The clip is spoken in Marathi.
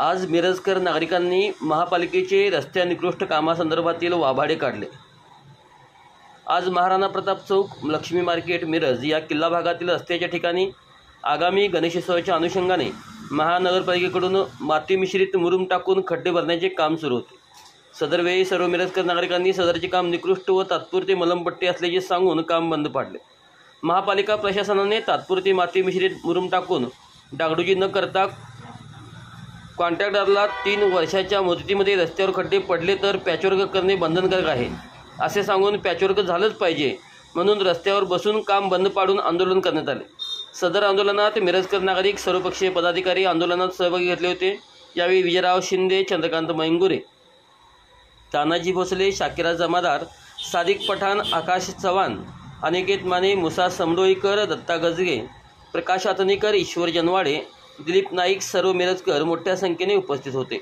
आज मिरजकर नागरिकांनी महापालिकेचे रस्ते निकृष्ट कामासंदर्भातील वाभाडे काढले। आज महाराणा प्रताप चौक, लक्ष्मी मार्केट, मिरज या किल्ला भागातील रस्त्याच्या ठिकाणी आगामी गणेशोत्सवाच्या अनुषंगाने महानगरपालिकेकडून माती मिश्रित मुरुम टाकून खड्डे भरण्याचे काम सुरू होते। सदरवेळी सर्व मिरजकर नागरिकांनी सदरचे काम निकृष्ट व तात्पुरते मलमपट्टी असल्याचे सांगून काम बंद पाडले। महापालिका प्रशासनाने तात्पुरते माती मिश्रित मुरुम टाकून डागडुजी न करता कॉन्ट्रॅक्टरला 3 वर्षाच्या मुदतीमध्ये रस्त्यावर खड्डे पडले तर पॅचवर्क करणे बंधनकारक आहे असे सांगून पॅचवर्क झालंच पाहिजे म्हणून रस्त्यावर बसून काम बंद पाडून आंदोलन करण्यात आले। सदर आंदोलनात मिरजकर नागरिक, सर्वपक्षीय पदाधिकारी आंदोलनात सहभागी घेतले होते। यावेळी विजयराव शिंदे, चंद्रकांत मैंगुरे, तानाजी भोसले, शाकिरा जमादार, सादिक पठाण, आकाश चव्हाण, अनिकेत माने, मुसा समडोईकर, दत्ता गजगे, प्रकाश आतनीकर, ईश्वर जनवाडे, दिलीप नाईक सर्व मिरजकर मोठ्या संख्येने उपस्थित होते।